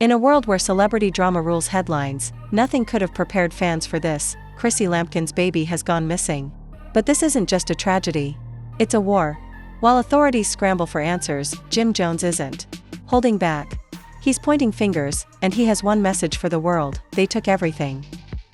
In a world where celebrity drama rules headlines, nothing could have prepared fans for this. Chrissy Lampkin's baby has gone missing. But this isn't just a tragedy. It's a war. While authorities scramble for answers, Jim Jones isn't holding back. He's pointing fingers, and he has one message for the world: they took everything.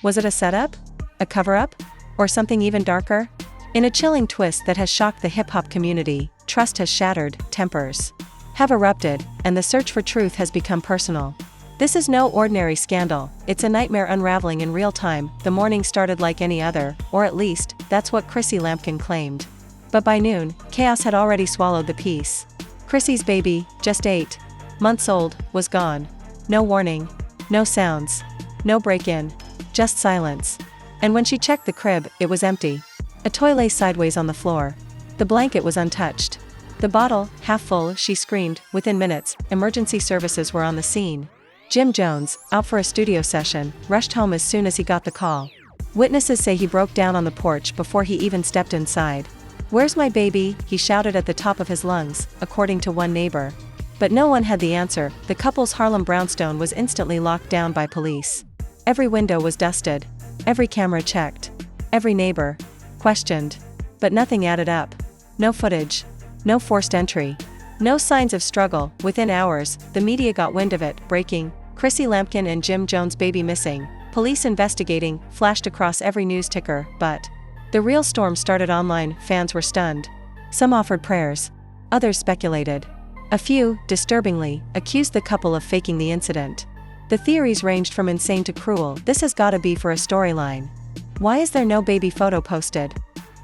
Was it a setup? A cover-up? Or something even darker? In a chilling twist that has shocked the hip-hop community, trust has shattered, tempers have erupted, and the search for truth has become personal. This is no ordinary scandal, it's a nightmare unraveling in real time. The morning started like any other, or at least, that's what Chrissy Lampkin claimed. But by noon, chaos had already swallowed the peace. Chrissy's baby, just 8 months old, was gone. No warning. No sounds. No break-in. Just silence. And when she checked the crib, it was empty. A toy lay sideways on the floor. The blanket was untouched. The bottle, half full, she screamed. Within minutes, emergency services were on the scene. Jim Jones, out for a studio session, rushed home as soon as he got the call. Witnesses say he broke down on the porch before he even stepped inside. "Where's my baby?" he shouted at the top of his lungs, according to one neighbor. But no one had the answer. The couple's Harlem brownstone was instantly locked down by police. Every window was dusted. Every camera checked. Every neighbor questioned. But nothing added up. No footage. No forced entry. No signs of struggle. Within hours, the media got wind of it. Breaking: Chrissy Lampkin and Jim Jones baby missing. Police investigating, flashed across every news ticker. But the real storm started online. Fans were stunned. Some offered prayers. Others speculated. A few, disturbingly, accused the couple of faking the incident. The theories ranged from insane to cruel. This has gotta be for a storyline. Why is there no baby photo posted?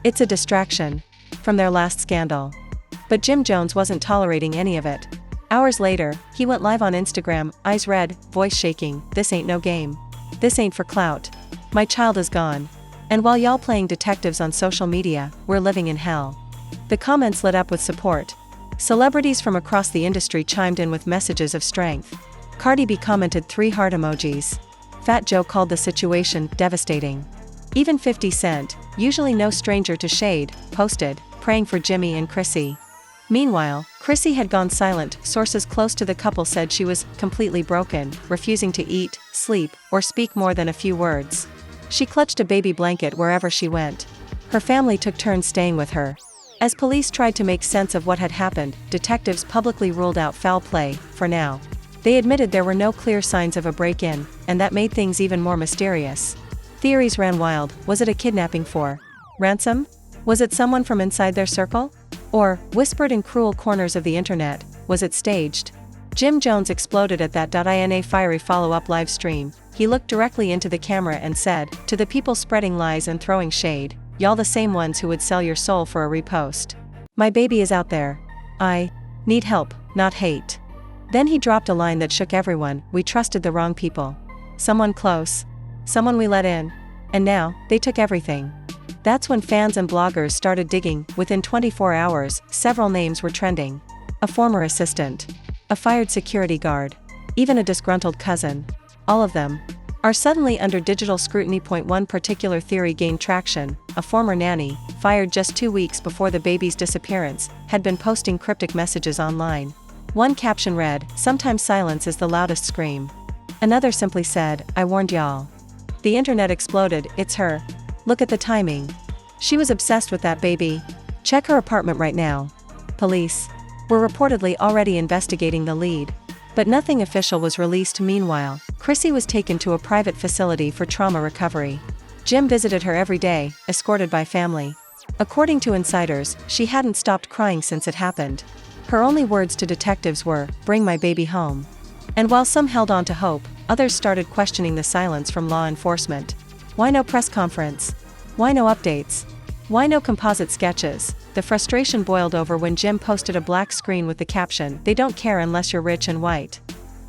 It's a distraction from their last scandal. But Jim Jones wasn't tolerating any of it. Hours later, he went live on Instagram, eyes red, voice shaking. "This ain't no game. This ain't for clout. My child is gone. And while y'all playing detectives on social media, we're living in hell." The comments lit up with support. Celebrities from across the industry chimed in with messages of strength. Cardi B commented 3 heart emojis. Fat Joe called the situation devastating. Even 50 Cent, usually no stranger to shade, posted, praying for Jimmy and Chrissy. Meanwhile, Chrissy had gone silent. Sources close to the couple said she was completely broken, refusing to eat, sleep, or speak more than a few words. She clutched a baby blanket wherever she went. Her family took turns staying with her. As police tried to make sense of what had happened, detectives publicly ruled out foul play, for now. They admitted there were no clear signs of a break-in, and that made things even more mysterious. Theories ran wild. Was it a kidnapping for ransom? Was it someone from inside their circle? Or, whispered in cruel corners of the internet, was it staged? Jim Jones exploded at that. In a fiery follow-up live stream, he looked directly into the camera and said, "To the people spreading lies and throwing shade, y'all the same ones who would sell your soul for a repost. My baby is out there. I need help, not hate." Then he dropped a line that shook everyone: "We trusted the wrong people. Someone close. Someone we let in. And now, they took everything." That's when fans and bloggers started digging. Within 24 hours, several names were trending. A former assistant. A fired security guard. Even a disgruntled cousin. All of them are suddenly under digital scrutiny. One particular theory gained traction. A former nanny, fired just 2 weeks before the baby's disappearance, had been posting cryptic messages online. One caption read, "Sometimes silence is the loudest scream." Another simply said, "I warned y'all." The internet exploded. "It's her. Look at the timing. She was obsessed with that baby. Check her apartment right now." Police were reportedly already investigating the lead. But nothing official was released. Meanwhile, Chrissy was taken to a private facility for trauma recovery. Jim visited her every day, escorted by family. According to insiders, she hadn't stopped crying since it happened. Her only words to detectives were, "Bring my baby home." And while some held on to hope, others started questioning the silence from law enforcement. Why no press conference? Why no updates? Why no composite sketches? The frustration boiled over when Jim posted a black screen with the caption, "They don't care unless you're rich and white."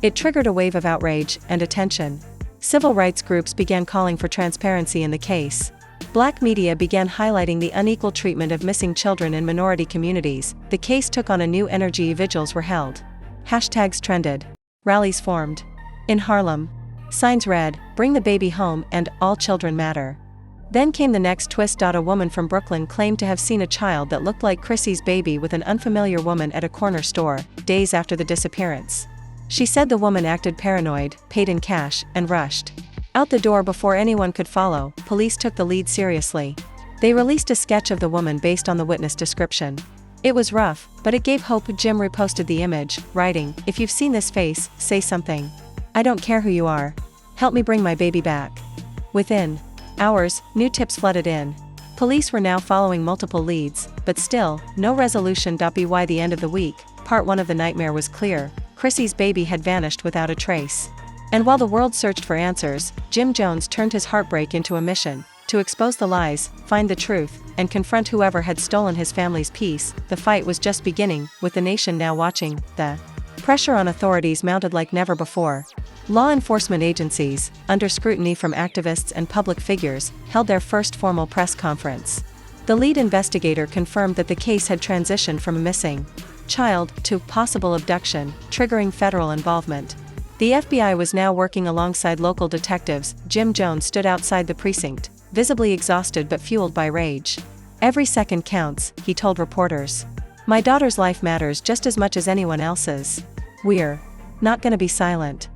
It triggered a wave of outrage and attention. Civil rights groups began calling for transparency in the case. Black media began highlighting the unequal treatment of missing children in minority communities. The case took on a new energy. Vigils were held. Hashtags trended. Rallies formed. In Harlem, signs read, "Bring the baby home" and "All children matter." Then came the next twist. A woman from Brooklyn claimed to have seen a child that looked like Chrissy's baby with an unfamiliar woman at a corner store, days after the disappearance. She said the woman acted paranoid, paid in cash, and rushed out the door before anyone could follow. Police took the lead seriously. They released a sketch of the woman based on the witness description. It was rough, but it gave hope. Jim reposted the image, writing, "If you've seen this face, say something. I don't care who you are. Help me bring my baby back." Within hours, new tips flooded in. Police were now following multiple leads, but still, no resolution. By the end of the week, part 1 of the nightmare was clear. Chrissy's baby had vanished without a trace. And while the world searched for answers, Jim Jones turned his heartbreak into a mission to expose the lies, find the truth, and confront whoever had stolen his family's peace. The fight was just beginning, with the nation now watching. The pressure on authorities mounted like never before. Law enforcement agencies, under scrutiny from activists and public figures, held their first formal press conference. The lead investigator confirmed that the case had transitioned from a missing child to possible abduction, triggering federal involvement. The FBI was now working alongside local detectives. Jim Jones stood outside the precinct, visibly exhausted but fueled by rage. "Every second counts," he told reporters. "My daughter's life matters just as much as anyone else's. We're not gonna be silent."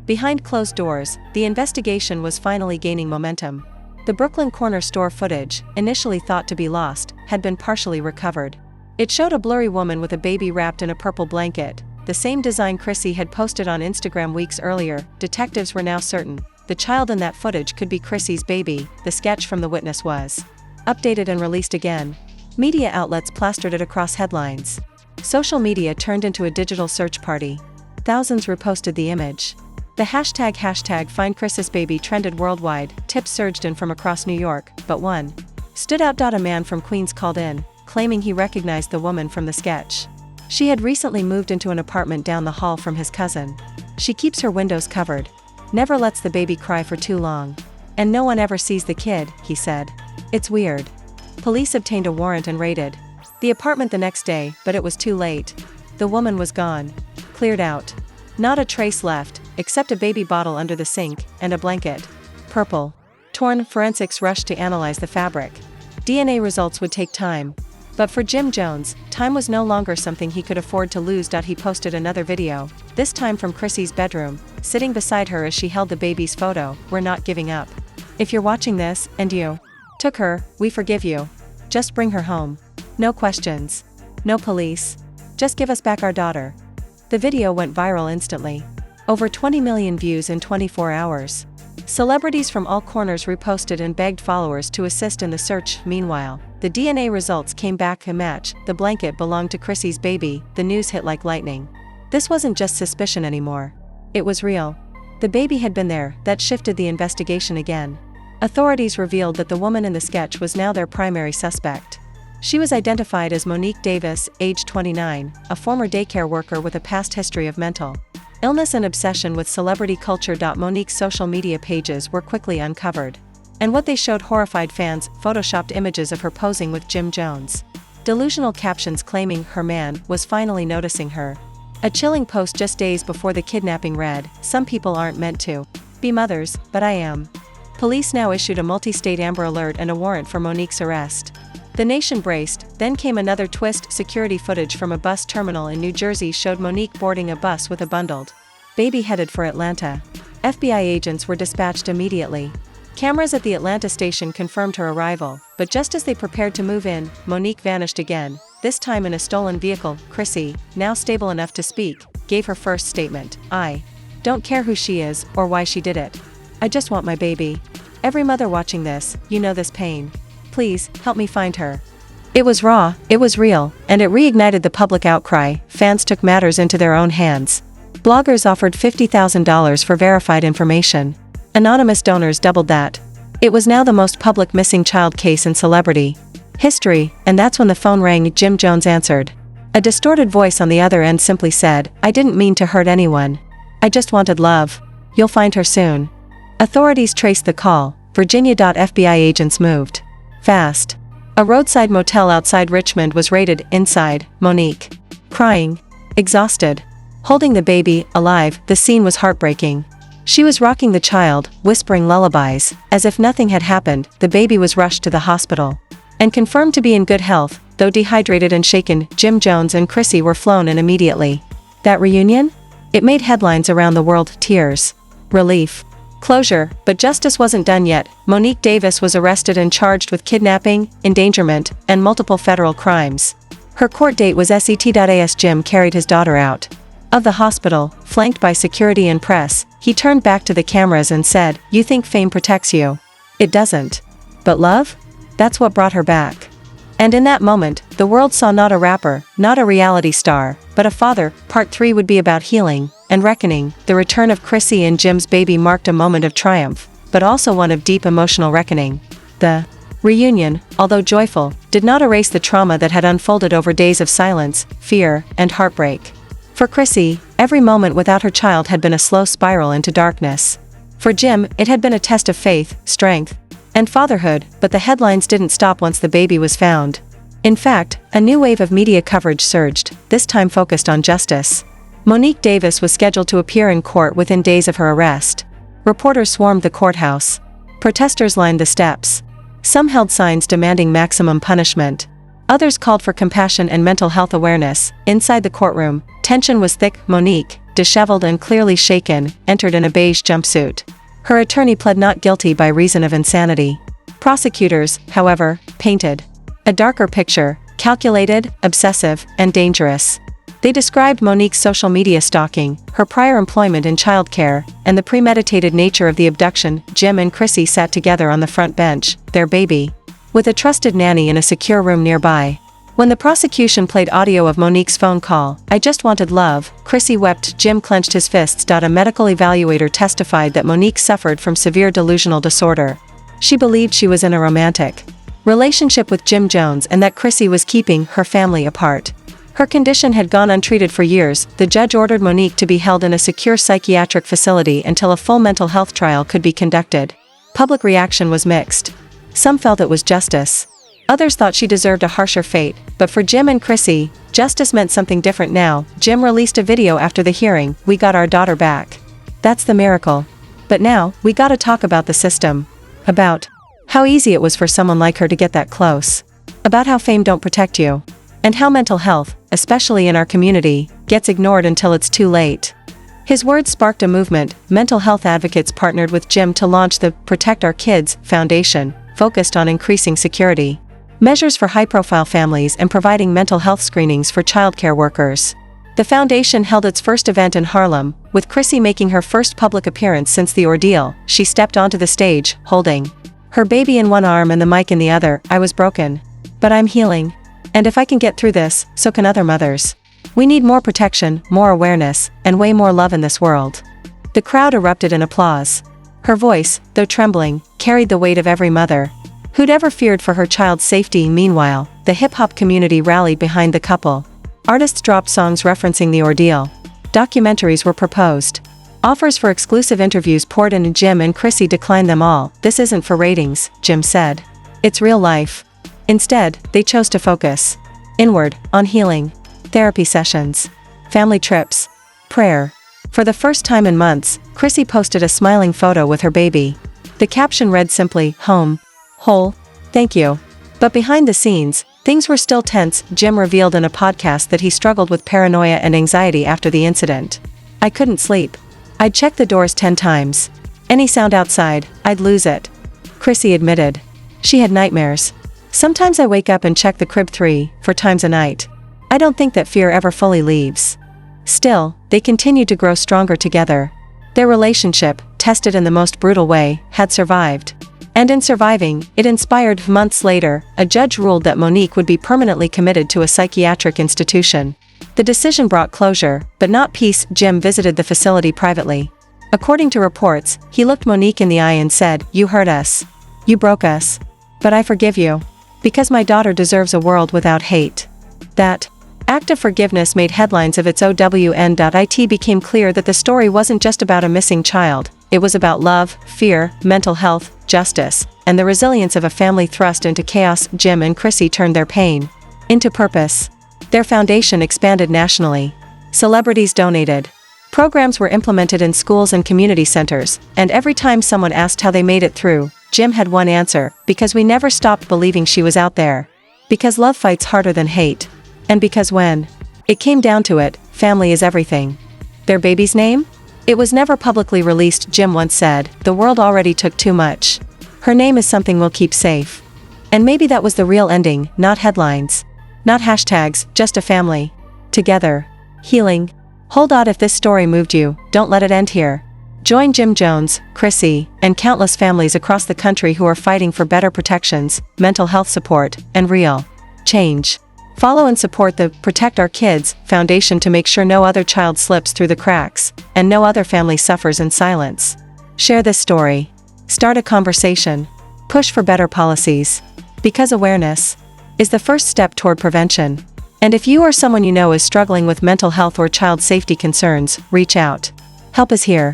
Behind closed doors, the investigation was finally gaining momentum. The Brooklyn corner store footage, initially thought to be lost, had been partially recovered. It showed a blurry woman with a baby wrapped in a purple blanket, the same design Chrissy had posted on Instagram weeks earlier. Detectives were now certain the child in that footage could be Chrissy's baby. The sketch from the witness was updated and released again. Media outlets plastered it across headlines. Social media turned into a digital search party. Thousands reposted the image. The hashtag #FindChrissysBaby trended worldwide. Tips surged in from across New York, but one stood out. A man from Queens called in, claiming he recognized the woman from the sketch. She had recently moved into an apartment down the hall from his cousin. "She keeps her windows covered, never lets the baby cry for too long, and no one ever sees the kid," he said. "It's weird." Police obtained a warrant and raided the apartment the next day, but it was too late. The woman was gone. Cleared out. Not a trace left, except a baby bottle under the sink, and a blanket. Purple. Torn. Forensics rushed to analyze the fabric. DNA results would take time. But for Jim Jones, time was no longer something he could afford to lose. He posted another video, this time from Chrissy's bedroom, sitting beside her as she held the baby's photo. "We're not giving up. If you're watching this, and you took her, we forgive you. Just bring her home. No questions. No police. Just give us back our daughter." The video went viral instantly. Over 20 million views in 24 hours. Celebrities from all corners reposted and begged followers to assist in the search. Meanwhile, the DNA results came back a match. The blanket belonged to Chrissy's baby. The news hit like lightning. This wasn't just suspicion anymore. It was real. The baby had been there. That shifted the investigation again. Authorities revealed that the woman in the sketch was now their primary suspect. She was identified as Monique Davis, age 29, a former daycare worker with a past history of mental illness and obsession with celebrity culture. Monique's social media pages were quickly uncovered. And what they showed horrified fans: photoshopped images of her posing with Jim Jones. Delusional captions claiming her man was finally noticing her. A chilling post just days before the kidnapping read, "Some people aren't meant to be mothers, but I am." Police now issued a multi-state Amber Alert and a warrant for Monique's arrest. The nation braced. Then came another twist. Security footage from a bus terminal in New Jersey showed Monique boarding a bus with a bundled baby headed for Atlanta. FBI agents were dispatched immediately. Cameras at the Atlanta station confirmed her arrival, but just as they prepared to move in, Monique vanished again, this time in a stolen vehicle. Chrissy, now stable enough to speak, gave her first statement. "I don't care who she is, or why she did it. I just want my baby. Every mother watching this, you know this pain. Please, help me find her." It was raw, it was real, and it reignited the public outcry. Fans took matters into their own hands. Bloggers offered $50,000 for verified information. Anonymous donors doubled that. It was now the most public missing child case in celebrity history, and that's when the phone rang. Jim Jones answered. A distorted voice on the other end simply said, "I didn't mean to hurt anyone. I just wanted love. You'll find her soon." Authorities traced the call. Virginia. FBI agents moved fast. A roadside motel outside Richmond was raided. Inside, Monique, crying, exhausted, holding the baby, alive. The scene was heartbreaking. She was rocking the child, whispering lullabies. As if nothing had happened, the baby was rushed to the hospital and confirmed to be in good health, though dehydrated and shaken. Jim Jones and Chrissy were flown in immediately. That reunion? It made headlines around the world: tears, relief, closure. But justice wasn't done yet. Monique Davis was arrested and charged with kidnapping, endangerment, and multiple federal crimes. Her court date was set. As Jim carried his daughter out of the hospital, flanked by security and press, he turned back to the cameras and said, "You think fame protects you? It doesn't. But love? That's what brought her back." And in that moment, the world saw not a rapper, not a reality star, but a father. Part 3 would be about healing and reckoning. The return of Chrissy and Jim's baby marked a moment of triumph, but also one of deep emotional reckoning. The reunion, although joyful, did not erase the trauma that had unfolded over days of silence, fear, and heartbreak. For Chrissy, every moment without her child had been a slow spiral into darkness. For Jim, it had been a test of faith, strength, and fatherhood, but the headlines didn't stop once the baby was found. In fact, a new wave of media coverage surged, this time focused on justice. Monique Davis was scheduled to appear in court within days of her arrest. Reporters swarmed the courthouse. Protesters lined the steps. Some held signs demanding maximum punishment. Others called for compassion and mental health awareness. Inside the courtroom, tension was thick. Monique, disheveled and clearly shaken, entered in a beige jumpsuit. Her attorney pled not guilty by reason of insanity. Prosecutors, however, painted a darker picture: calculated, obsessive, and dangerous. They described Monique's social media stalking, her prior employment in childcare, and the premeditated nature of the abduction. Jim and Chrissy sat together on the front bench, their baby, with a trusted nanny in a secure room nearby. When the prosecution played audio of Monique's phone call, "I just wanted love," Chrissy wept. Jim clenched his fists. A medical evaluator testified that Monique suffered from severe delusional disorder. She believed she was in a romantic relationship with Jim Jones and that Chrissy was keeping her family apart. Her condition had gone untreated for years. The judge ordered Monique to be held in a secure psychiatric facility until a full mental health trial could be conducted. Public reaction was mixed. Some felt it was justice. Others thought she deserved a harsher fate, but for Jim and Chrissy, justice meant something different now. Jim released a video after the hearing: "We got our daughter back. That's the miracle. But now, we gotta talk about the system. About how easy it was for someone like her to get that close. About how fame don't protect you. And how mental health, especially in our community, gets ignored until it's too late." His words sparked a movement. Mental health advocates partnered with Jim to launch the Protect Our Kids Foundation, focused on increasing security measures for high-profile families and providing mental health screenings for childcare workers. The foundation held its first event in Harlem, with Chrissy making her first public appearance since the ordeal. She stepped onto the stage, holding her baby in one arm and the mic in the other. "I was broken. But I'm healing. And if I can get through this, so can other mothers. We need more protection, more awareness, and way more love in this world." The crowd erupted in applause. Her voice, though trembling, carried the weight of every mother who'd ever feared for her child's safety. Meanwhile, the hip-hop community rallied behind the couple. Artists dropped songs referencing the ordeal. Documentaries were proposed. Offers for exclusive interviews poured in. Jim and Chrissy declined them all. "This isn't for ratings," Jim said. "It's real life." Instead, they chose to focus inward, on healing, therapy sessions, family trips, prayer. For the first time in months, Chrissy posted a smiling photo with her baby. The caption read simply, "Home. Whole. Thank you." But behind the scenes, things were still tense. Jim revealed in a podcast that he struggled with paranoia and anxiety after the incident. "I couldn't sleep. I'd check the doors 10 times. Any sound outside, I'd lose it." Chrissy admitted she had nightmares. "Sometimes I wake up and check the crib 3-4 times a night. I don't think that fear ever fully leaves." Still, they continued to grow stronger together. Their relationship, tested in the most brutal way, had survived. And in surviving, it inspired. Months later, a judge ruled that Monique would be permanently committed to a psychiatric institution. The decision brought closure, but not peace. Jim visited the facility privately. According to reports, he looked Monique in the eye and said, "You hurt us. You broke us. But I forgive you. Because my daughter deserves a world without hate." That act of forgiveness made headlines of its own. It became clear that the story wasn't just about a missing child. It was about love, fear, mental health, justice, and the resilience of a family thrust into chaos. Jim and Chrissy turned their pain into purpose. Their foundation expanded nationally. Celebrities donated. Programs were implemented in schools and community centers, and every time someone asked how they made it through, Jim had one answer: "Because we never stopped believing she was out there. Because love fights harder than hate. And because when it came down to it, family is everything." Their baby's name? It was never publicly released, Jim once said. The world already took too much. Her name is something we'll keep safe. And maybe that was the real ending, not headlines. Not hashtags, just a family. Together. Healing. Hold on, if this story moved you, don't let it end here. Join Jim Jones, Chrissy, and countless families across the country who are fighting for better protections, mental health support, and real change. Follow and support the Protect Our Kids Foundation to make sure no other child slips through the cracks, and no other family suffers in silence. Share this story. Start a conversation. Push for better policies. Because awareness is the first step toward prevention. And if you or someone you know is struggling with mental health or child safety concerns, reach out. Help is here.